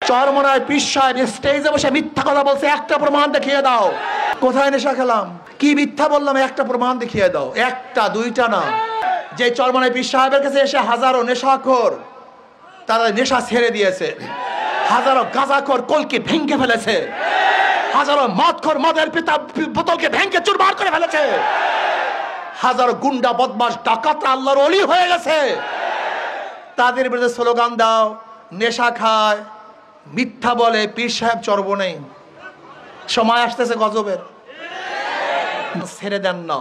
চরমনায় পীর সাহেব স্টেজে বসে মিথ্যা কথা বলছে, একটা প্রমাণ দেখিয়ে দাও। কোথায় নেশা খেলাম, কি মিথ্যা বললাম, একটা প্রমাণ দেখিয়ে দাও। একটা দুইটা না, যে চরমনায় পীর সাহেবের কাছে এসে হাজারো নেশাখোর তারা নেশা ছেড়ে দিয়েছে, হাজারো গাঁজাখোর কলকে ভেঙে ফেলেছে, হাজারো মদখোর মদের পিতা বোতলকে ভেঙে চুরমার করে ফেলেছে, হাজারো গুন্ডা বদমাশ ডাকাতরা আল্লাহর ওলি হয়ে গেছে। তাদের বিরুদ্ধে স্লোগান দাও, নেশা খায়, মিথ্যা বলে, পীর সাহেব চর্ব নেই। সময় আসতেছে গজবের, ছেড়ে দেন না।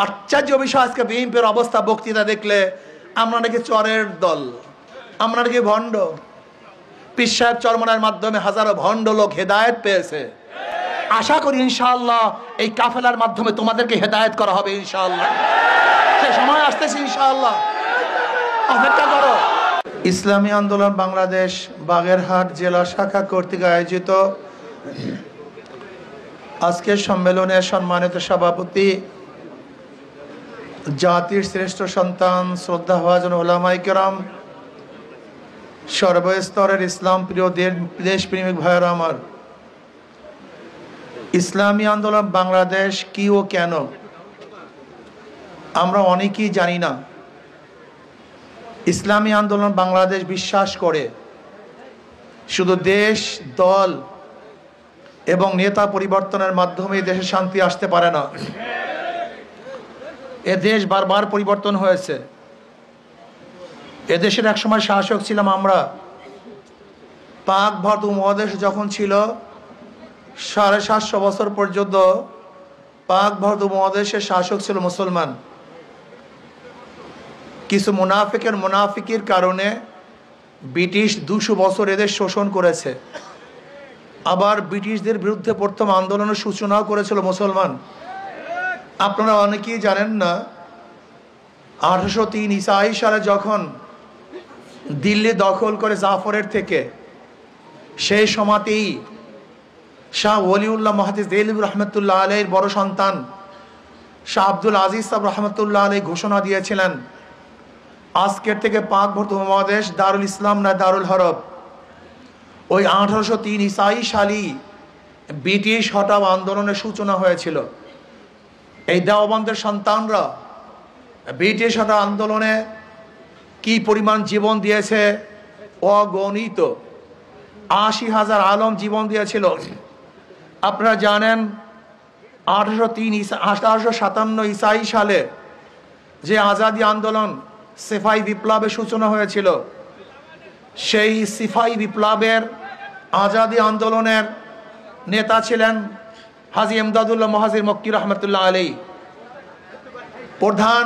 আশ্চর্য বিষয়, আজকে বিএনপির অবস্থা বক্তৃতা দেখলে আমরা নাকি চরের দল, আমরা নাকি ভণ্ড। পীর সাহেব চরমনার মাধ্যমে হাজারো ভণ্ড লোক হেদায়েত পেয়েছে। আশা করি ইনশাআল্লাহ এই কাফেলার মাধ্যমে তোমাদেরকে হেদায়েত করা হবে ইনশাআল্লাহ। সে সময় আসতেছে ইনশাআল্লাহ, অপেক্ষা করো। ইসলামী আন্দোলন বাংলাদেশ বাগেরহাট জেলা শাখা কর্তৃক আয়োজিত আজকের সম্মেলনে সম্মানিত সভাপতি, জাতির শ্রেষ্ঠ সন্তান, শ্রদ্ধাভাজন ওলামায়ে কেরাম, সর্বস্তরের ইসলাম প্রিয় দেশপ্রেমিক ভাইয়েরা আমার, ইসলামী আন্দোলন বাংলাদেশ কি ও কেন আমরা অনেকেই জানি না। ইসলামী আন্দোলন বাংলাদেশ বিশ্বাস করে শুধু দেশ, দল এবং নেতা পরিবর্তনের মাধ্যমে দেশে শান্তি আসতে পারে না। এ দেশ বারবার পরিবর্তন হয়েছে। এদেশের একসময় শাসক ছিলাম আমরা। পাক ভারত উপমহাদেশ যখন ছিল 750 বছর পর্যন্ত পাক ভারত উপমহাদেশের শাসক ছিল মুসলমান। কিছু মুনাফিকের কারণে ব্রিটিশ 200 বছর এদের শোষণ করেছে। আবার ব্রিটিশদের বিরুদ্ধে প্রথম আন্দোলনের সূচনাও করেছিল মুসলমান। আপনারা অনেকেই জানেন না, 1803 ঈসাই সালে যখন দিল্লি দখল করে জাফরের থেকে, সেই সময়তেই শাহ ওলিউল্লাহ মুহাদ্দিস দেহলভী রহমতুল্লাহ আলাইহির বড় সন্তান শাহ আব্দুল আজিজ সাহেব রহমতুল্লাহ আলাইহি ঘোষণা দিয়েছিলেন, আজকের থেকে পাক ভারত উপমহাদেশ দারুল ইসলাম না দারুল হরব। ওই 1803 ঈসাই সালই ব্রিটিশ হটাও আন্দোলনের সূচনা হয়েছিল। এই দেওবন্দের সন্তানরা ব্রিটিশ হটাও আন্দোলনে কি পরিমাণ জীবন দিয়েছে অগণিত। 80,000 আলম জীবন দিয়েছিল। আপনারা জানেন 1857 ঈসাই সালে যে আজাদি আন্দোলন, সিপাহী বিপ্লবের সূচনা হয়েছিল, সেই সিপাহী বিপ্লবের আজাদি আন্দোলনের নেতা ছিলেন হাজী ইমদাদুল্লাহ মুহাজির মক্কি রহমতুল্লাহ আলাইহি। প্রধান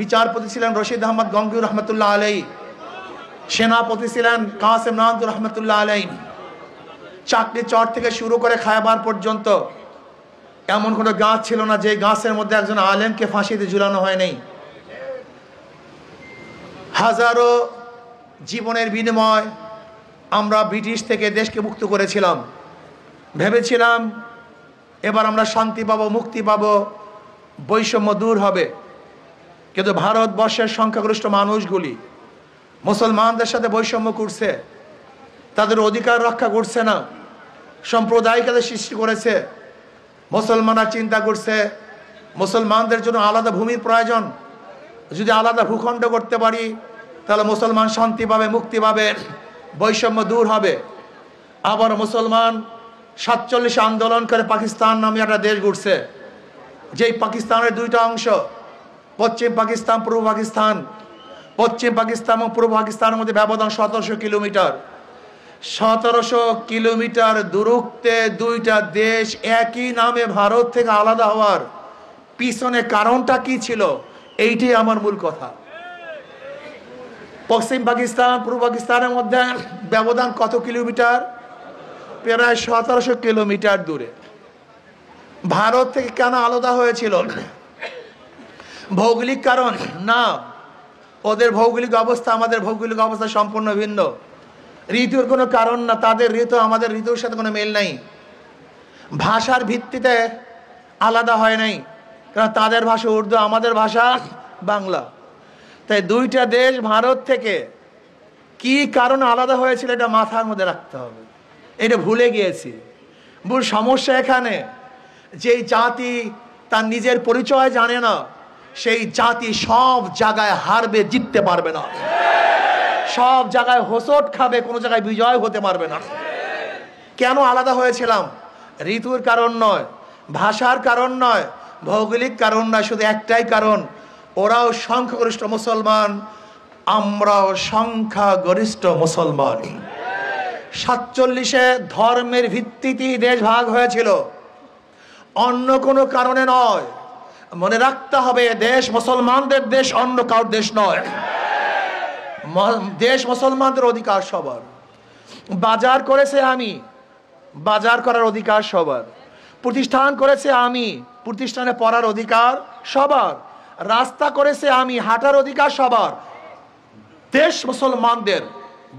বিচারপতি ছিলেন রশিদ আহমদ গঙ্গুই রহমতুল্লাহ আলাইহি। সেনাপতি ছিলেন কাসেম নানদুর রহমতুল্লাহ আলাইহি। চাকরি চর থেকে শুরু করে খায়বার পর্যন্ত এমন কোনো গাছ ছিল না যে গাছের মধ্যে একজন আলেমকে ফাঁসিতে ঝুলানো হয় নাই। হাজারো জীবনের বিনিময় আমরা ব্রিটিশ থেকে দেশকে মুক্ত করেছিলাম। ভেবেছিলাম এবার আমরা শান্তি পাবো, মুক্তি পাবো, বৈষম্য দূর হবে। কিন্তু ভারতবর্ষের সংখ্যাগরিষ্ঠ মানুষগুলি মুসলমানদের সাথে বৈষম্য করছে, তাদের অধিকার রক্ষা করছে না, সাম্প্রদায়িকতা সৃষ্টি করেছে। মুসলমানরা চিন্তা করছে মুসলমানদের জন্য আলাদা ভূমির প্রয়োজন, যদি আলাদা ভূখণ্ড করতে পারি তাহলে মুসলমান শান্তি পাবে, মুক্তি পাবে, বৈষম্য দূর হবে। আবার মুসলমান 47 আন্দোলন করে পাকিস্তান নামে একটা দেশ গড়ছে, যেই পাকিস্তানের দুইটা অংশ, পশ্চিম পাকিস্তান, পূর্ব পাকিস্তান। পশ্চিম পাকিস্তান এবং পূর্ব পাকিস্তানের মধ্যে ব্যবধান 1700 কিলোমিটার। 1700 কিলোমিটার দূরত্বে দুইটা দেশ একই নামে ভারত থেকে আলাদা হওয়ার পিছনে কারণটা কি ছিল, এইটাই আমার মূল কথা। পশ্চিম পাকিস্তান পূর্ব পাকিস্তানের মধ্যে ব্যবধান কত কিলোমিটার? প্রায় 1700 কিলোমিটার দূরে। ভারত থেকে কেন আলাদা হয়েছিল? ভৌগোলিক কারণ না, ওদের ভৌগোলিক অবস্থা আমাদের ভৌগোলিক অবস্থা সম্পূর্ণ ভিন্ন। ঋতুর কোনো কারণ না, তাদের ঋতু আমাদের ঋতুর সাথে কোনো মেল নাই। ভাষার ভিত্তিতে আলাদা হয় নাই, কারণ তাদের ভাষা উর্দু, আমাদের ভাষা বাংলা। তাই দুইটা দেশ ভারত থেকে কি কারণে আলাদা হয়েছিল এটা মাথার মধ্যে রাখতে হবে। এটা ভুলে গিয়েছি। মূল সমস্যা এখানে, যেই জাতি তার নিজের পরিচয় জানে না, সেই জাতি সব জায়গায় হারবে, জিততে পারবে না। সব জায়গায় হোঁচট খাবে, কোনো জায়গায় বিজয় হতে পারবে না। কেন আলাদা হয়েছিলাম? ঋতুর কারণ নয়, ভাষার কারণ নয়, ভৌগোলিক কারণ নয়, শুধু একটাই কারণ, ওরাও সংখ্যাগরিষ্ঠ মুসলমান, আমরাও সংখ্যাগরিষ্ঠ মুসলমান। 47-এ ধর্মের ভিত্তিতেই দেশ ভাগ হয়েছিল, অন্য কোনো কারণে নয়। মনে রাখতে হবে, দেশ মুসলমানদের দেশ, অন্য কারোর দেশ নয়। দেশ মুসলমানদের অধিকার সবার। বাজার করেছে আমি, বাজার করার অধিকার সবার। প্রতিষ্ঠান করেছে আমি, প্রতিষ্ঠানে পড়ার অধিকার সবার। রাস্তা করেছে আমি, হাঁটার অধিকার সবার। দেশ মুসলমানদের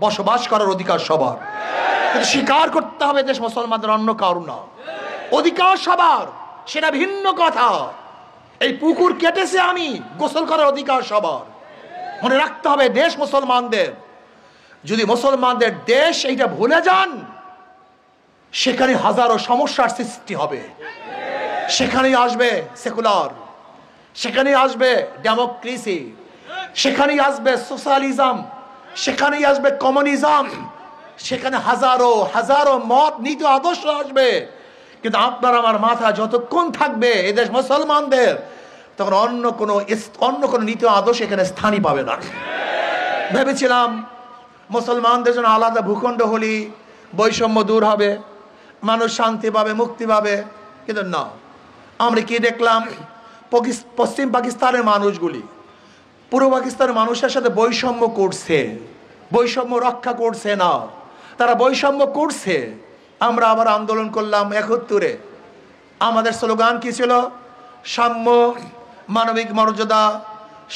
বসবাস করার অধিকার সবার। কিন্তু স্বীকার করতে হবে দেশ মুসলমানদের, অন্য কারণ না। অধিকার সবার, সেটা ভিন্ন কথা। এই পুকুর কেটেছে আমি, গোসল করার অধিকার সবার। মনে রাখতে হবে দেশ মুসলমানদের। যদি মুসলমানদের দেশ এইটা ভুলে যান, সেখানে হাজারো সমস্যার সৃষ্টি হবে। সেখানেই আসবে সেকুলার, সেখানেই আসবে ডেমোক্রেসি, সেখানেই আসবে সোশ্যালিজম, সেখানেই আসবে কমিউনিজম, সেখানে হাজারো হাজারো মত নীতি আদর্শ আসবে। কিন্তু আপনার আমার মাথা যতক্ষণ থাকবে এদেশ মুসলমানদের, তখন অন্য কোনো নীতি আদর্শ এখানে স্থানই পাবে না। ভেবেছিলাম মুসলমানদের জন্য আলাদা ভূখণ্ড হলি বৈষম্য দূর হবে, মানুষ শান্তি পাবে, মুক্তি পাবে। কিন্তু না, আমরা কি দেখলাম? পশ্চিম পাকিস্তানের মানুষগুলি পূর্ব পাকিস্তানের মানুষের সাথে বৈষম্য করছে, বৈষম্য রক্ষা করছে না, তারা বৈষম্য করছে। আমরা আবার আন্দোলন করলাম 71-এ। আমাদের স্লোগান কি ছিল? সাম্য, মানবিক মর্যাদা,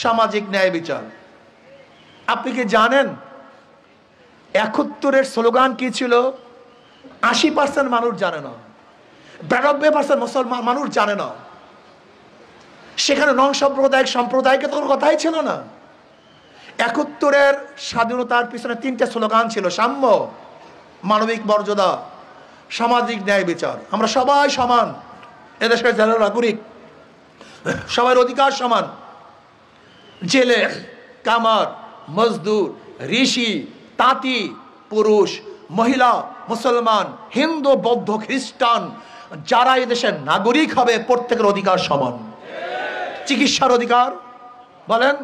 সামাজিক ন্যায় বিচার। আপনি কি জানেন 71-এর স্লোগান কি ছিল? 80% মানুষ জানে না, 92% মুসলমান মানুষ জানে না। সেখানে নন সাম্প্রদায়িক সম্প্রদায়কে তো কোনো কথাই ছিল না। 71-এর স্বাধীনতার পিছনে 3টে স্লোগান ছিল: সাম্য, মানবিক মর্যাদা, সামাজিক ন্যায় বিচার। আমরা সবাই সমান, এদেশের যারা নাগরিক সবার অধিকার সমান। জেলে, কামার, মজদুর, ঋষি, তাঁতি, পুরুষ, মহিলা, মুসলমান, হিন্দু, বৌদ্ধ, খ্রিস্টান, যারা এদেশের নাগরিক হবে প্রত্যেকের অধিকার সমান। চিকিৎসার অধিকার, বলেন,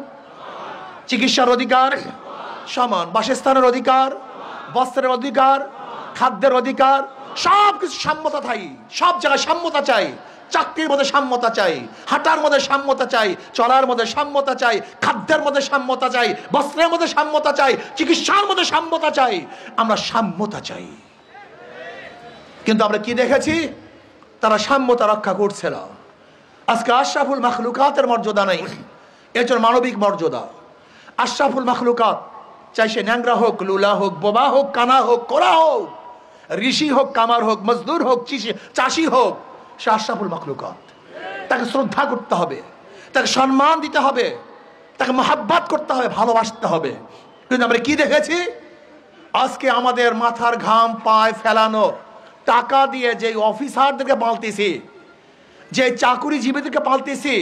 চিকিৎসার অধিকার সমান। বাসস্থানের অধিকার, বস্ত্রের অধিকার, খাদ্যের অধিকার, সব কিছু সাম্যতা চাই। সব জায়গায় সাম্যতা চাই। চাকরির মধ্যে সাম্যতা চাই, হাঁটার মধ্যে সাম্যতা চাই, চলার মধ্যে সাম্যতা চাই, খাদ্যের মধ্যে সাম্যতা চাই, বস্ত্রের মধ্যে সাম্যতা চাই, চিকিৎসার মধ্যে সাম্যতা চাই। আমরা সাম্যতা চাই। কিন্তু আমরা কি দেখেছি? তারা সাম্যতা রক্ষা করছে না। আজকে আশরাফুল মাখলুকাতের মর্যাদা নেই, এর জন্য মানবিক মর্যাদা। আশরাফুল মাখলুকাত, চাই সে ন্যাংরা হোক, লুলা হোক, বোবা হোক, কানা হোক, কোরা হোক, ঋষি হোক, কামার হোক, মজদুর হোক, চাষি হোক, সে আশরাফুল মাখলুকাত। তাকে শ্রদ্ধা করতে হবে, তাকে সম্মান দিতে হবে, তাকে মহাব্বত করতে হবে, ভালোবাসতে হবে। কিন্তু আমরা কি দেখেছি? আজকে আমাদের মাথার ঘাম পায়ে ফেলানো টাকা দিয়ে যে অফিসারদেরকে পালতেছি, যে চাকুরিজীবীদেরকে পালতেছি,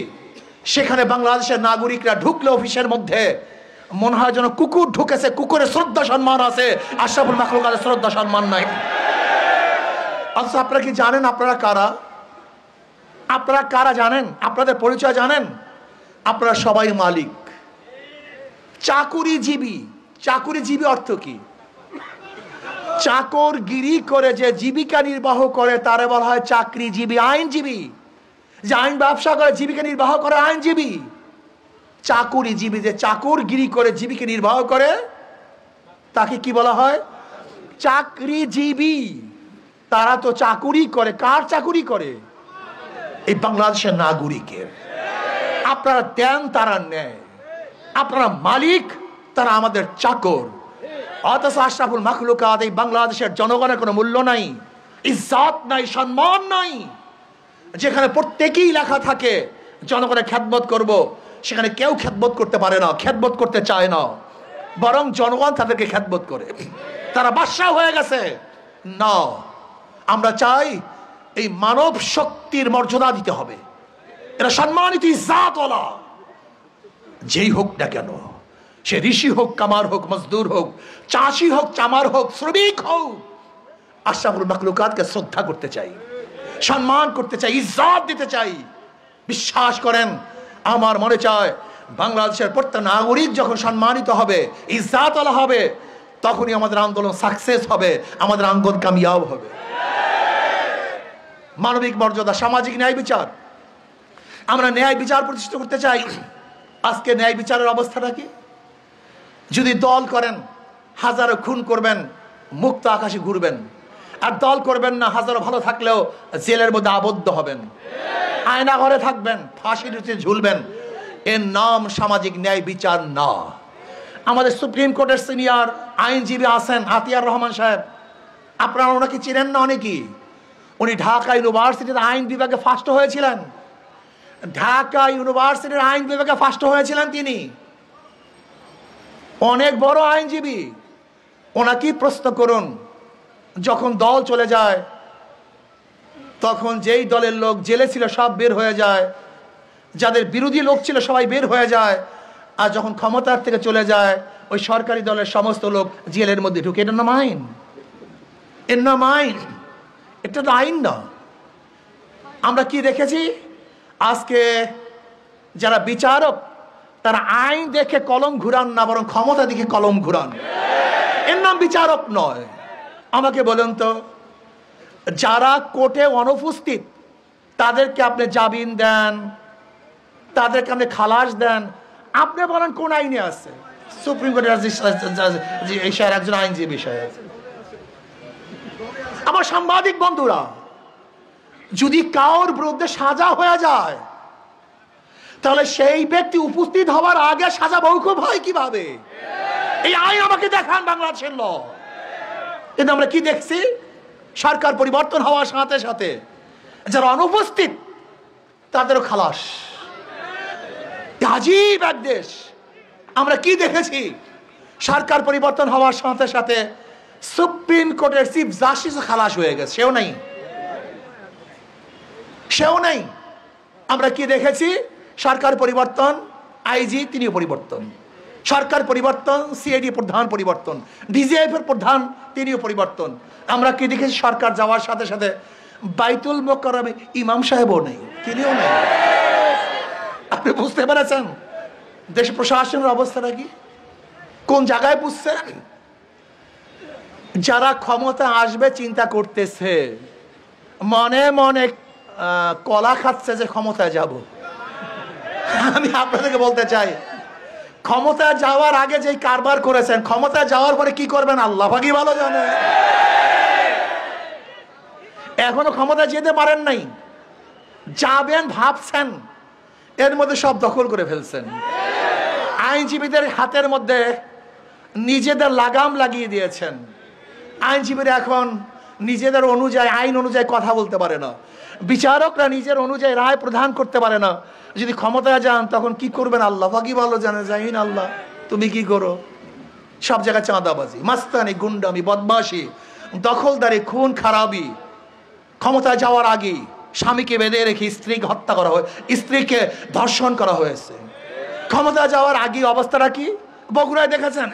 সেখানে বাংলাদেশের নাগরিকরা ঢুকলে অফিসের মধ্যে মনে হয় যেন কুকুর ঢুকেছে, কুকুরের শ্রদ্ধা সম্মান আছে, আশরাফুল মাখলুকাতের শ্রদ্ধা সম্মান নাই। আচ্ছা, আপনারা কি জানেন আপনারা কারা? আপনারা কারা জানেন? আপনাদের পরিচয় জানেন? আপনারা সবাই মালিক। চাকুরিজীবী, চাকুরিজীবী অর্থ কি? চাকরগিরি করে যে জীবিকা নির্বাহ করে তারে বলা হয় চাকরিজীবী। আইনজীবী, যে আইন ব্যবসা করে জীবিকা নির্বাহ করে, আইনজীবী। চাকুরিজীবী, যে চাকরগিরি করে জীবিকা নির্বাহ করে, তাকে কি বলা হয়? চাকরিজীবী। তারা তো চাকুরি করে। কার চাকুরি করে? এই বাংলাদেশের নাগরিকের। আপনারা দেন, তারা নেয়। আপনারা মালিক, তারা আমাদের চাকর। অথচ আশরাফুল মাখলুকাত, এই বাংলাদেশের জনগণের কোনো মূল্য নাই, ইজ্জত নাই, সম্মান নাই। যেখানে প্রত্যেকেই লেখা থাকে জনগণের খেদমত করব, সেখানে কেউ খেদমত করতে পারে না, খেদমত করতে চায় না। বরং জনগণ তাদেরকে খ্যাতবোধ করে, তারা বাদশাহ হয়ে গেছে। না, আমরা চাই এই মানব শক্তির মর্যাদা দিতে হবে। এরা সম্মানিত ইজ্জাতওয়ালা যেই হোক না কেন, সে ঋষি হোক, কামার হোক, মজদুর হোক, চাষি হোক, চামার হোক, শ্রমিক হোক, আশরাফুল মাখলুকাতকে শ্রদ্ধা করতে চাই, সম্মান করতে চাই, ইজ্জত দিতে চাই। বিশ্বাস করেন, আমার মনে চায় বাংলাদেশের প্রত্যেক নাগরিক যখন সম্মানিত হবে, ইজ্জতওয়ালা হবে, তখনই আমাদের আন্দোলন সাকসেস হবে, আমাদের আন্দোলন কামিয়াব হবে। মানবিক মর্যাদা, সামাজিক ন্যায় বিচার, আমরা ন্যায় বিচার প্রতিষ্ঠা করতে চাই। আজকে ন্যায় বিচারের অবস্থাটা কি? যদি দল করেন, হাজারো খুন করবেন, মুক্ত আকাশে ঘুরবেন, আর দল করবেন না, হাজারো ভালো থাকলেও জেলের মধ্যে আবদ্ধ হবেন, আয়না ঘরে থাকবেন, ফাঁসির নিচে ঝুলবেন। এর নাম সামাজিক ন্যায় বিচার না। আমাদের সুপ্রিম কোর্টের সিনিয়র আইনজীবী আছেন আতিয়ার রহমান সাহেব, আপনারা ওনাকে চিনেন না অনেকেই। উনি ঢাকা ইউনিভার্সিটির আইন বিভাগে ফার্স্ট হয়েছিলেন। ঢাকা ইউনিভার্সিটির আইন বিভাগে ফার্স্ট হয়েছিলেন তিনি, অনেক বড় আইনজীবী। ওনাকে প্রশ্ন করুন, যখন দল চলে যায় তখন যেই দলের লোক জেলে ছিল সব বের হয়ে যায়, যাদের বিরোধী লোক ছিল সবাই বের হয়ে যায়, আর যখন ক্ষমতার থেকে চলে যায় ওই সরকারি দলের সমস্ত লোক জেলের মধ্যে ঢুকে। এটার নাম আইন? এর নাম আইন? এটা তো আইন না। আমরা কি দেখেছি, আজকে যারা বিচারক তারা আইন দেখে কলম ঘুরান না, বরং ক্ষমতা দেখে কলম ঘুরান। এর নাম বিচারক নয়। আমাকে বলেন তো, যারা কোর্টে অনুপস্থিত তাদেরকে আপনি জামিন দেন, তাদেরকে আপনি খালাস দেন, আপনি বলেন কোন আইনে আছে? সুপ্রিম কোর্টের একজন আইনজীবী বিষয় আছে। আমার সাংবাদিক বন্ধুরা, যদি কারোর বিরুদ্ধে সাজা হয়ে যায় তাহলে সেই ব্যক্তি উপস্থিত হওয়ার আগে সাজা মওকুফ হয় কিভাবে? এই আইন আমাকে দেখান বাংলাদেশের ল। কিন্তু আমরা কি দেখছি, সরকার পরিবর্তন হওয়ার সাথে সাথে যারা অনুপস্থিত তাদেরও খালাস। আজীব এক দেশ। আমরা কি দেখেছি, সরকার পরিবর্তন হওয়ার সাথে সাথে সুপ্রিম কোর্টের চিফ জাস্টিস খালাস হয়ে গেছে, সেও নাই, সেও নাই। আমরা কি দেখেছি, সরকার পরিবর্তন, আইজি তিনিও পরিবর্তন, সরকার পরিবর্তন, সিআইডি প্রধান পরিবর্তন, ডিজিএফ এর প্রধান তিনিও পরিবর্তন। আমরা কি দেখেছি, সরকার যাওয়ার সাথে সাথে বাইতুল মোকাররমে ইমাম সাহেবও নেই, তিনিও নেই। আপনি বুঝতে পেরেছেন দেশ প্রশাসনের অবস্থাটা কি, কোন জায়গায় বুঝছেন? যারা ক্ষমতা আসবে চিন্তা করতেছে, মনে মনে কলা খাচ্ছে যে ক্ষমতায় যাব। আমি আপনাদেরকে বলতে চাই, ক্ষমতা যাওয়ার আগে যে কারবার করেছেন, ক্ষমতা যাওয়ার পরে কি করবেন আল্লাহ পাকই ভালো জানে। এখনো ক্ষমতা যেতে পারেন নাই, যাবেন ভাবছেন, এর মধ্যে সব দখল করে ফেলছেন। আইনজীবীদের হাতের মধ্যে নিজেদের লাগাম লাগিয়ে দিয়েছেন। আইনজীবীরা এখন নিজেদের অনুযায়ী, আইন অনুযায়ী কথা বলতে পারে না, বিচারকরা নিজের অনুযায়ী রায় প্রদান করতে পারে না। যদি ক্ষমতায় যান তখন কি করবেন আল্লাহ পাকই ভালো জানে। জাহিন আল্লাহ, তুমি কি করো? সব জায়গায় চাঁদাবাজি, মাস্তানি, গুন্ডামি, বদমাশি, দখলদারি, খুন খারাপি। ক্ষমতায় যাওয়ার আগে স্বামীকে বেঁধে রেখে স্ত্রীকে হত্যা করা হয়, স্ত্রীকে ধর্ষণ করা হয়েছে। ক্ষমতা যাওয়ার আগে অবস্থাটা কি বগুড়ায় দেখেছেন,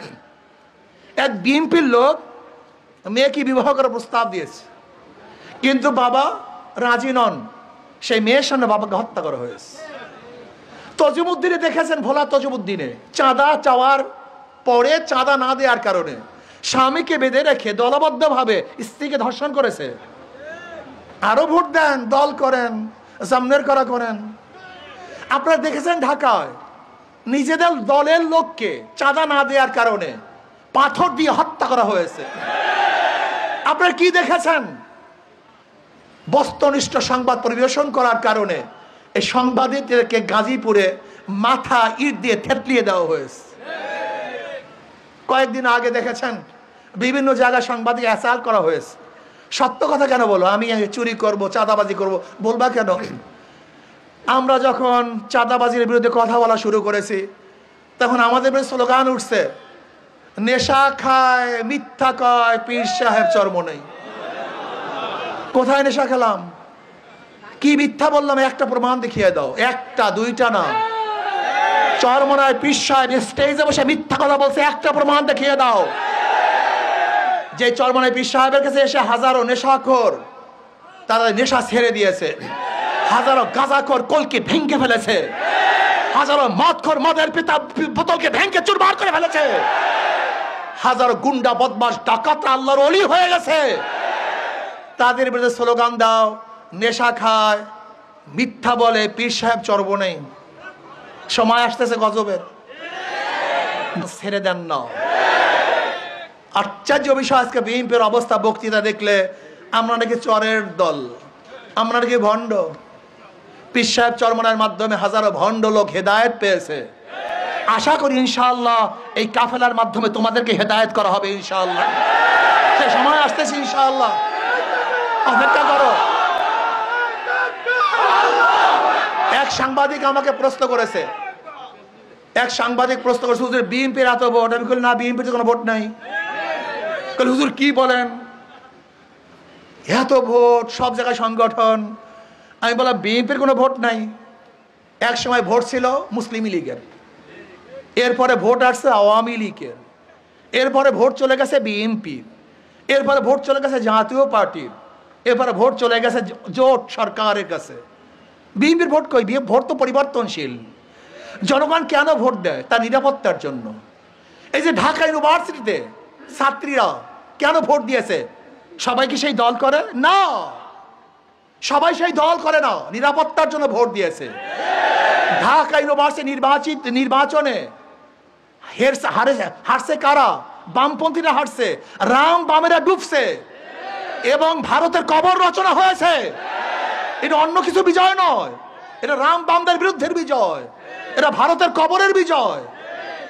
এক বিএনপির লোক মেয়েকে বিবাহ করার প্রস্তাব দিয়েছে, কিন্তু বাবা রাজি নন, সেই মেয়ের সামনে বাবাকে হত্যা করা হয়েছে। তজুমুদ্দিনে দেখেছেন, ভোলা তজুমুদ্দিনে চাঁদা চাওয়ার পরে চাঁদা না দেওয়ার কারণে স্বামীকে বেঁধে রেখে দলবদ্ধভাবে স্ত্রীকে ধর্ষণ করেছে। আরো ভোট দেন, দল করেন, সামনের করা করেন। আপনারা দেখেছেন ঢাকায় নিজেদের দলের লোককে চাঁদা না দেওয়ার কারণে পাথর দিয়ে হত্যা করা হয়েছে। আপনারা কি দেখেছেন, বস্তুনিষ্ঠ সংবাদ পরিবেশন করার কারণে এই সাংবাদিকদেরকে গাজীপুরে মাথা ইট দিয়ে থেতলিয়ে দেওয়া হয়েছে। কয়েকদিন আগে দেখেছেন বিভিন্ন জায়গায় সাংবাদিক অ্যাসাল্ট করা হয়েছে। সত্য কথা কেন বলো, আমি চুরি করব, চাঁদাবাজি করব, বলবা কেন? আমরা যখন চাঁদাবাজির বিরুদ্ধে কথা বলা শুরু করেছি তখন আমাদের বিরুদ্ধে স্লোগান উঠছে, নেশা খায়, মিথ্যা কয়, পীর সাহেব চরমনাই। কোথায় নেশা খেলাম, কি মিথ্যা বললাম, একটা প্রমাণ দেখিয়ে দাও, একটা দুইটা না। চরমনায় পীর সাহেব স্টেজে বসে মিথ্যা কথা বলছে, একটা প্রমাণ দেখিয়ে দাও। যে চরমনায় পীর সাহেবের কাছে এসে হাজারো নেশাখোর তারা নেশা ছেড়ে দিয়েছে, হাজারো গাঁজাখোর কলকে ভেঙে ফেলেছে, হাজারো মদখোর মদের পিতা বোতলকে ভেঙে চুরমার করে ফেলেছে, হাজারো গুন্ডা বদমাশ ডাকাতরা আল্লাহর ওলি হয়ে গেছে। তাদের বিরুদ্ধে স্লোগান দাও, নেশা খায়, মিথ্যা বলে, পীর সাহেব চরমনাই। সময় আসতেছে গজবের, ছেড়ে দেন না। আশ্চর্য বিষয়, আজকে বিএনপির অবস্থা বক্তৃতা দেখলে আমরা নাকি চরের দল, আমরা নাকি ভণ্ড। পীর সাহেব চরমনাইয়ের মাধ্যমে হাজারো ভণ্ড লোক হেদায়েত পেয়েছে। আশা করি ইনশাআল্লাহ এই কাফেলার মাধ্যমে তোমাদেরকে হেদায়েত করা হবে ইনশাআল্লাহ। সে সময় আসতেছে ইনশাআল্লাহ, অপেক্ষা করো। এক সাংবাদিক আমাকে প্রশ্ন করেছে, হুজুর বিএনপির এত ভোট। আমি বলি না, বিএনপির কোনো ভোট নাই। হুজুর কি বলেন, এত ভোট, সব জায়গায় সংগঠন। আমি বললাম বিএনপির কোনো ভোট নাই। এক সময় ভোট ছিল মুসলিম লীগের, এরপরে ভোট আসছে আওয়ামী লীগের, এরপরে ভোট চলে গেছে বিএনপির, এরপরে ভোট চলে গেছে জাতীয় পার্টির, এরপরে ভোট চলে গেছে জোট সরকারের কাছে। বিএনপির ভোট কই? ভোট তো পরিবর্তনশীল। জনগণ কেন ভোট দেয়? তার নিরাপত্তার জন্য। এই যে ঢাকা ইউনিভার্সিটিতে ছাত্রীরা কেন ভোট দিয়েছে? সবাই কি সেই দল করে? না, সবাই সেই দল করে না, নিরাপত্তার জন্য ভোট দিয়েছে। ঢাকা ইউনিভার্সিটি নির্বাচনে হারছে কারা? বামপন্থীরা হারছে, রাম বামেরা ডুবছে এবং ভারতের কবর রচনা হয়েছে। এটা অন্য কিছু বিজয় নয়, এটা রাম বামদের বিরুদ্ধের বিজয়, এটা ভারতের কবরের বিজয়।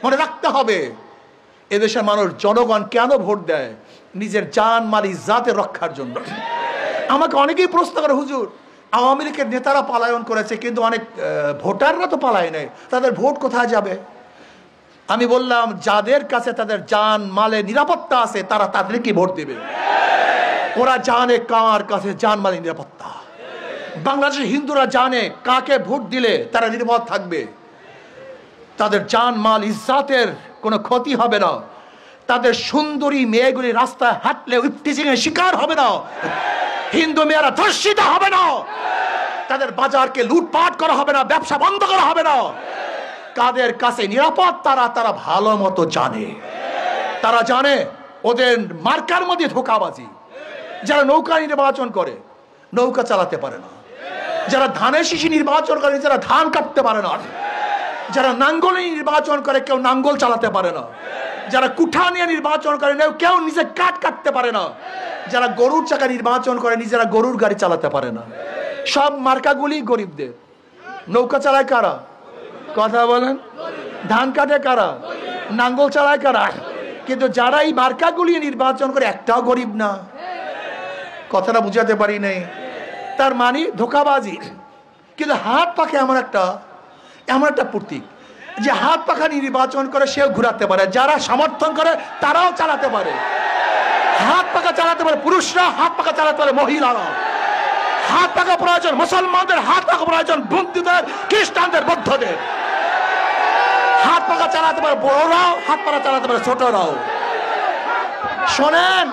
মনে রাখতে হবে, এদেশের মানুষ, জনগণ কেন ভোট দেয়? নিজের জান মাল ইজ্জাতের রক্ষার জন্য। আমাকে অনেকেই প্রশ্ন করে, হুজুর আওয়ামী লীগের নেতারা পলায়ন করেছে, কিন্তু অনেক ভোটাররা তো পালায় নাই, তাদের ভোট কোথায় যাবে? আমি বললাম, যাদের কাছে তাদের জান মালে নিরাপত্তা আছে তারা তাদেরকে ভোট দেবে। ওরা জানে কার কাছে জান মালে নিরাপত্তা। বাংলাদেশের হিন্দুরা জানে কাকে ভোট দিলে তারা নিরাপদ থাকবে, তাদের জান মাল ইজ্জাতের কোনো ক্ষতি হবে না, তাদের সুন্দরী মেয়েগুলি রাস্তায় হাঁটলে ইফটিজিং এর শিকার হবে না, হিন্দু মেয়েরা ধর্ষিত হবে না, তাদের বাজারকে লুটপাট করা হবে না, ব্যবসা বন্ধ করা হবে না। কাদের কাছে নিরাপদ তারা ভালো মতো জানে। তারা জানে ওদের মার্কার মধ্যে ধোঁকাবাজি। যারা নৌকা নির্বাচন করে নৌকা চালাতে পারে না, যারা ধানের শীষী নির্বাচন করে যারা ধান কাটতে পারে না, যারা নাঙ্গল নির্বাচন করে কেউ নাঙ্গল চালাতে পারে না, যারা কুঠা নিয়ে নির্বাচন করে কেউ নিজে কাটতে পারে না, যারা গরুর চাকা নির্বাচন করে নিজেরা গরুর গাড়ি চালাতে পারে না। সব মার্কাগুলি গরিবদের। নৌকা চালায় কারা? কথা বলেন। ধান কাটে কারা? নাঙ্গল চালায় কারা? কিন্তু যারা এই মার্কাগুলি নির্বাচন করে একটাও গরিব না। কথাটা বুঝাতে পারি নাই। তার মানে ধোঁকাবাজি। কিন্তু হাত পাখা এমন একটা প্রতীক যে হাত পাখা নির্বাচন করে সেও ঘুরাতে পারে, যারা সমর্থন করে তারাও চালাতে পারে। হাত পাখা চালাতে পারে পুরুষরা, হাত পাখা চালাতে পারে মহিলারা। হাত পাখা প্রয়োজন মুসলমানদের, হাত পাখা প্রয়োজন বন্ধুদের, খ্রিস্টানদের, বৌদ্ধদের। হাত পাখা চালাতে পারে বড়রাও, হাত পাখা চালাতে পারে ছোটরাও। শোনেন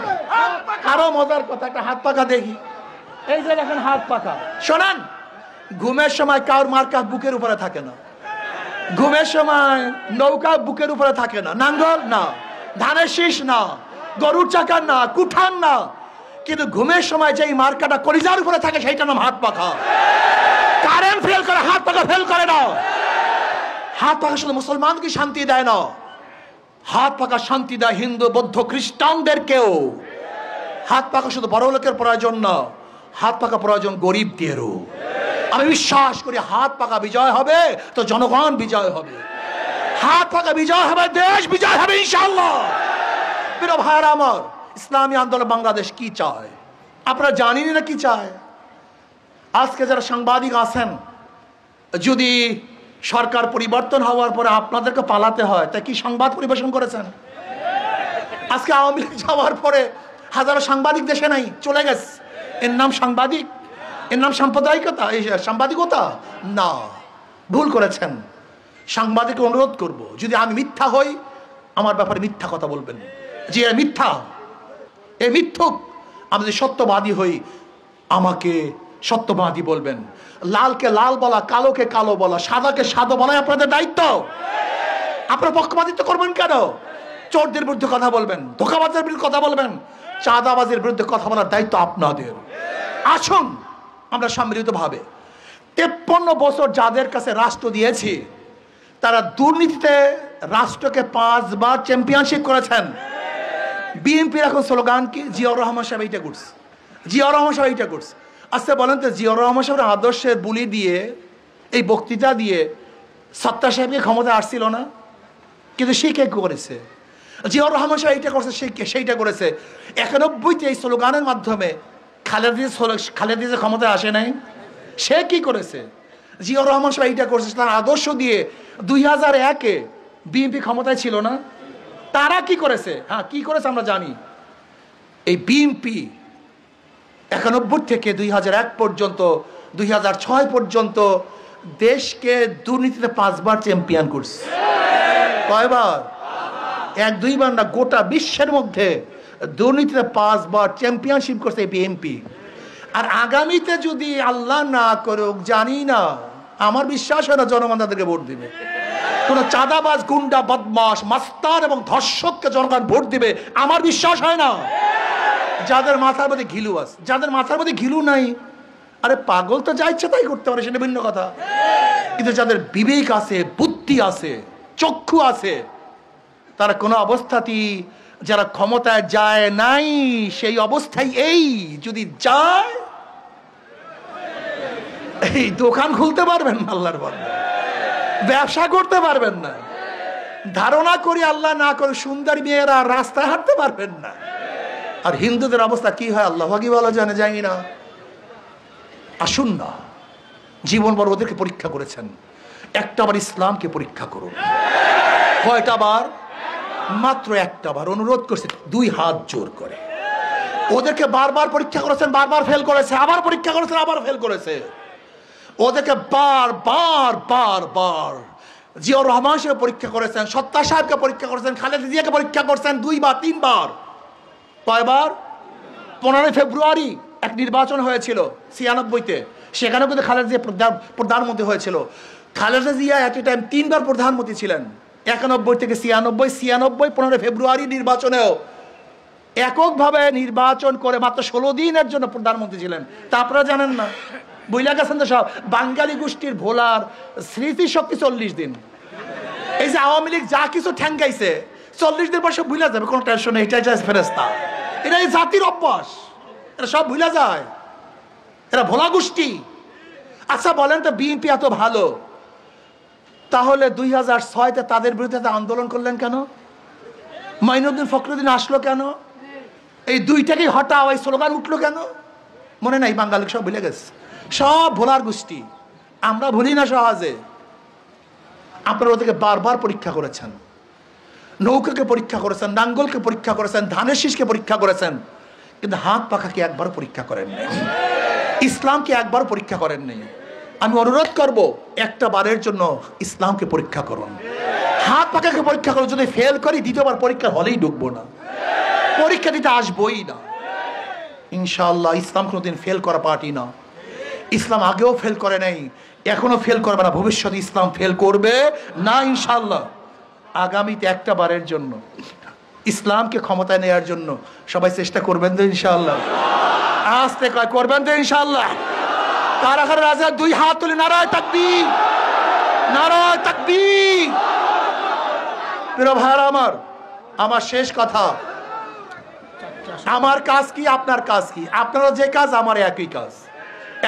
আরো মজার কথা, একটা হাত পাখা দেখি। এই যে দেখেন হাত পাখা। শোনেন, ঘুমের সময় কার মার্কা বুকের উপরে থাকে না, ঘুমের সময় নৌকা বুকের উপরে থাকে না, নাঙ্গল না, ধানের শীষ না, গরুর চাকা না, কুঠান না, কিন্তু ঘুমের সময় যেই মার্কাটা কলিজার উপরে থাকে সেইটার নাম হাত পাখা। কারেন্ট ফেল করে, হাত পাখা ফেল করে না। হাত পাখা শুধু মুসলমানকে শান্তি দেয় না, হাত পাখা শান্তি দেয় হিন্দু, বৌদ্ধ, খ্রিস্টানদেরকেও। হাত পাখা শুধু বড় লোকের প্রয়োজন না, হাত পাখা প্রয়োজন গরিবদেরও। আমি বিশ্বাস করি হাত পাখা বিজয় হবে তো জনগণ বিজয় হবে, হাত পাখা বিজয় হবে, দেশ বিজয় হবে ইনশাআল্লাহ। প্রিয় ভাইরা আমার, ইসলামী আন্দোলন বাংলাদেশ কি চায় আপনারা জানেন না কি চায়? আজকে যারা সাংবাদিক আছেন, যদি সরকার পরিবর্তন হওয়ার পরে আপনাদেরকে পালাতে হয়, তা কি সংবাদ পরিবেশন করেছেন? আজকে আওয়ামী লীগ যাওয়ার পরে হাজারো সাংবাদিক দেশে নাই, চলে গেছে। এর নাম সাংবাদিক? এর নাম সাম্প্রদায়িকতা? এই সাংবাদিকতা না, ভুল করেছেন। সাংবাদিককে অনুরোধ করব, যদি আমি মিথ্যা হই আমার ব্যাপারে মিথ্যা কথা বলবেন, যে মিথ্যা, এ মিথ্যুক। আমি যদি সত্যবাদী হই আমাকে সত্যবাদী বলবেন। লালকে লাল বলা, কালোকে কালো বলা, সাদাকে সাদা বলাই আপনাদের দায়িত্ব। আপনারা পক্ষপাতিত্ব করবেন কেন? চোরদের বিরুদ্ধে কথা বলবেন, ধোঁকাবাজের বিরুদ্ধে কথা বলবেন, চাঁদাবাজের বিরুদ্ধে কথা বলার দায়িত্ব আপনাদের। আসুন আমরা সম্মিলিতভাবে 53 বছর যাদের কাছে রাষ্ট্র দিয়েছি, তারা দুর্নীতিতে রাষ্ট্রকে 5 বার চ্যাম্পিয়নশিপ করেছেন। বিএনপির এখন স্লোগান কি? জিয়াউর রহমান সাহেব এইটা করছে, জিয়াউর রহমান সাহেব এইটা করছে। আচ্ছা বলেন তো, জিয়াউর রহমান সাহেবের আদর্শের বুলি দিয়ে, এই বক্তৃতা দিয়ে সত্তার সাহেবকে ক্ষমতা আসছিল না? কিন্তু সে কে করেছে? জিয়াউর রহমান সাহেব এইটা করছে, সেইটা করেছে। 91-তে এই স্লোগানের মাধ্যমে খালেদা ক্ষমতায় আসে নাই, সে কি করেছে? জিয়াউর রহমান সাহেব এইটা করছে, তার আদর্শ দিয়ে 2001-এ বিএনপি ক্ষমতায় ছিল না? তারা কি করেছে? হ্যাঁ, কি করেছে আমরা জানি। এই বিএনপি 91 থেকে 2001 পর্যন্ত, 2006 পর্যন্ত দেশকে দুর্নীতিতে 5 বার চ্যাম্পিয়ন করছে। কয়বার? 1-2 বার না, গোটা বিশ্বের মধ্যে দুর্নীতিতে 5 বার চ্যাম্পিয়নশিপ করছে বিএনপি। আর আগামীতে যদি আল্লাহ না করুক, জানি না, আমার বিশ্বাস হয় না জনগণ তাদেরকে ভোট দিবে। কোন চাঁদাবাজ, গুন্ডা, বদমাশ, মাস্তার এবং ধর্ষককে জনগণ ভোট দিবে আমার বিশ্বাস হয় না। যাদের মাথার মধ্যে ঘিলু আছে, যাদের মাথার মধ্যে ঘিলু নাই, আরে পাগল তো যা ইচ্ছে তাই করতে পারে, সেটা ভিন্ন কথা। কিন্তু যাদের বিবেক আছে, বুদ্ধি আছে, চক্ষু আছে, তারা কোনো অবস্থাতেই, যারা ক্ষমতায় যায় নাই সেই অবস্থায় এই যদি যায়, এই দোকান খুলতে পারবেন না, আল্লাহর বন্দা ব্যবসা করতে পারবেন না, ধারণা করি আল্লাহ না করে সুন্দর মেয়েরা রাস্তায় হাঁটতে পারবেন না। আর হিন্দুদের অবস্থা কি হয় আল্লাহ ভাগি ভালো জানে, জানি না। আসুন না, জীবন বড় ওদেরকে পরীক্ষা করেছেন, একটা বার ইসলামকে পরীক্ষা করুন। কয়টা বার? মাত্র একটা বার। অনুরোধ করছে 2 হাত জোর করে। ওদেরকে বারবার পরীক্ষা করেছেন, বারবার ফেল করেছে, আবার পরীক্ষা করেছেন, আবার ফেল করেছে। ওদেরকে বার জিয়াউর রহমান সাহেব পরীক্ষা করেছেন, সত্তার সাহেবকে পরীক্ষা করেছেন, খালেদা জিয়াকে পরীক্ষা করেছেন 2 বার 3 বার। কয়বার? 15 ফেব্রুয়ারি এক নির্বাচন হয়েছিল 96-তে, সেখানেও কিন্তু খালেদা জিয়া প্রধানমন্ত্রী হয়েছিল। খালেদা জিয়া এট এ টাইম 3 বার প্রধানমন্ত্রী ছিলেন, 91 থেকে 96, 15 ফেব্রুয়ারি নির্বাচনেও এককভাবে নির্বাচন করে মাত্র 16 দিনের জন্য প্রধানমন্ত্রী ছিলেন। তা আপনারা জানেন না, বুঝলা গেছেন তো সব। বাঙালি গোষ্ঠীর ভোলার স্মৃতিশক্তি 40 দিন। এই যে আওয়ামী লীগ যা কিছু ঠ্যাঙ্গাইছে 40 দিন পর সব ভুলা যাবে, কোনো টেনশন নেই, এটাই ফেরেস্তা। এটা এই জাতির অভ্যাস, এটা সব ভুলা যায়, এরা ভোলা গোষ্ঠী। আচ্ছা বলেন তো, বিএনপি এত ভালো, তাহলে 2006-তে তাদের বিরুদ্ধে আন্দোলন করলেন কেন? মাইনুদ্দিন ফখরুদ্দিন আসলো কেন? এই দুইটাকেই হটাও, এই স্লোগান উঠলো কেন? মনে নাই? বাঙালি সব ভুলে গেছে, সব ভোলার গোষ্ঠী। আমরা ভুলি না সহজে। আপনারা ওদেরকে বারবার পরীক্ষা করেছেন, নৌকাকে পরীক্ষা করেছেন, নাঙ্গলকে পরীক্ষা করেছেন, ধানের শীষকে পরীক্ষা করেছেন, কিন্তু হাত পাখাকে একবার পরীক্ষা করেন নাই, ইসলামকে একবার পরীক্ষা করেন নাই। আমি অনুরোধ করব, একটা বারের জন্য ইসলামকে পরীক্ষা করুন, হাত পাখাকে পরীক্ষা করুন। যদি ফেল করি দ্বিতীয়বার পরীক্ষা হলেই ঢুকবো না, পরীক্ষা দিতে আসবোই না ইনশাআল্লাহ। ইসলাম কোনোদিন ফেল করা পার্টি না। ইসলাম আগেও ফেল করে নাই, এখনো ফেল করবে না, ভবিষ্যতে ইসলাম ফেল করবে না ইনশাআল্লাহ। আগামীতে একটা বারের জন্য ইসলামকে ক্ষমতায় নেওয়ার জন্য সবাই চেষ্টা করবেন তো ইনশাআল্লাহ? আস্তে কয় করবেন তো ইনশাআল্লাহ? কারা কারা রাজা 2 হাত তুলে নারায়ে তাকবীর, নারায়ে তাকবীর। প্রিয় ভাইরা আমার শেষ কথা, আমার কাজ কি, আপনার কাজ কি? আপনারা যে কাজ, আমার একই কাজ।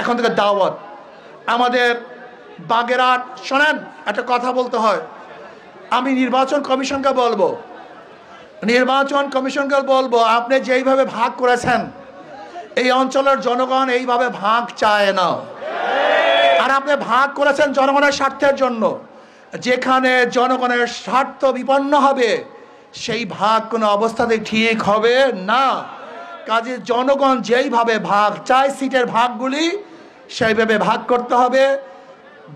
এখন থেকে দাওয়াত আমাদের বাগেরহাট। শোনেন, একটা কথা বলতে হয়, আমি নির্বাচন কমিশনকে বলবো, আপনি যেইভাবে ভাগ করেছেন, এই অঞ্চলের জনগণ এইভাবে ভাগ চায় না। আর আপনি ভাগ করেছেন জনগণের স্বার্থের জন্য। যেখানে জনগণের স্বার্থ বিপন্ন হবে সেই ভাগ কোনো অবস্থাতে ঠিক হবে না। কাজে জনগণ যেইভাবে ভাগ চায় সিটের ভাগগুলি সেইভাবে ভাগ করতে হবে।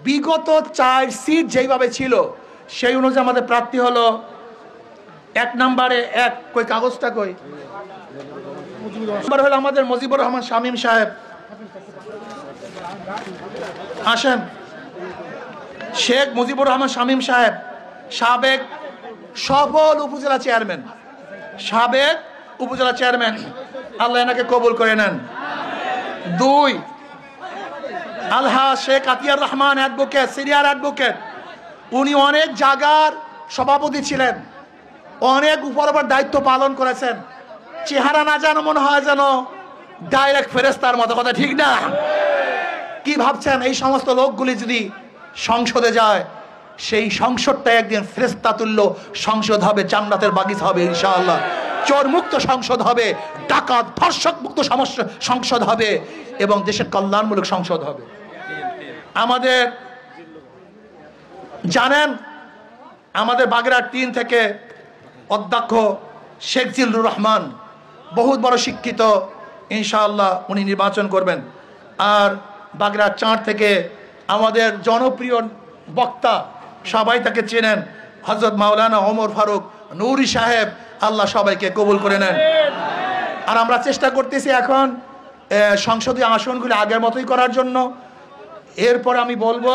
বিগত 4 সিট যেইভাবে ছিল সেই অনুযায়ী আমাদের প্রার্থী হলো 1 নম্বরে কই কাগজটা কই নম্বর হলো আমাদের মুজিবুর রহমান শামীম সাহেব। আসেন, শেখ মুজিবুর রহমান শামীম সাহেব সাবেক সফল উপজেলা চেয়ারম্যান, সাবেক উপজেলা চেয়ারম্যান, আল্লাহ এনাকে কবুল করে নেন। 2 আলহা Sheikh Atiar Rahman advocate, senior advocate, উনি অনেক জায়গার সভাপতি ছিলেন, অনেক উপর দায়িত্ব পালন করেছেন। চেহারা না যেন মনে হয় যেন ডাইরেক্ট ফেরেস্তার মতো, কথা ঠিক না? কি ভাবছেন এই সমস্ত লোকগুলি যদি সংসদে যায়, সেই সংসদটা একদিন ফেরেস্তা তুল্য সংসদ হবে, জান্নাতের বাগিচা হবে ইনশাআল্লাহ। চোর মুক্ত সংসদ হবে, ডাকাত ধর্ষক মুক্ত সংসদ হবে এবং দেশের কল্যাণমূলক সংসদ হবে। আমাদের জানেন আমাদের বাগেরহাট 3 থেকে অধ্যক্ষ শেখ জিল্লুর রহমান বহুত বড় শিক্ষিত, ইনশাআল্লাহ উনি নির্বাচন করবেন। আর বাগেরহাট 4 থেকে আমাদের জনপ্রিয় বক্তা, সবাই তাকে চেনেন, হযরত মাওলানা ওমর ফারুক নূরি সাহেব, আল্লাহ সবাইকে কবুল করে নেন। আর আমরা চেষ্টা করতেছি এখন সংসদীয় আসনগুলি আগের মতোই করার জন্য। এরপর আমি বলবো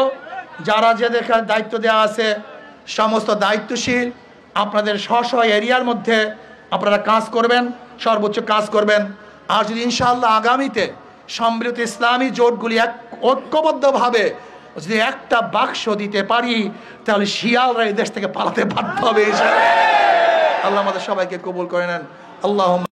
যারা যে দায়িত্ব দেওয়া আছে সমস্ত দায়িত্বশীল আপনাদের স্ব এরিয়ার মধ্যে আপনারা কাজ করবেন, সর্বোচ্চ কাজ করবেন। আর যদি ইনশাআল্লাহ আগামীতে সম্মিলিত ইসলামী জোটগুলি ঐক্যবদ্ধভাবে যদি একটা বাক্স দিতে পারি তাহলে শিয়ালরা এই দেশ থেকে পালাতে বাধ্য হবে। আল্লাহ আমাদের সবাইকে কবুল করে নেন। আল্লাহুম্মা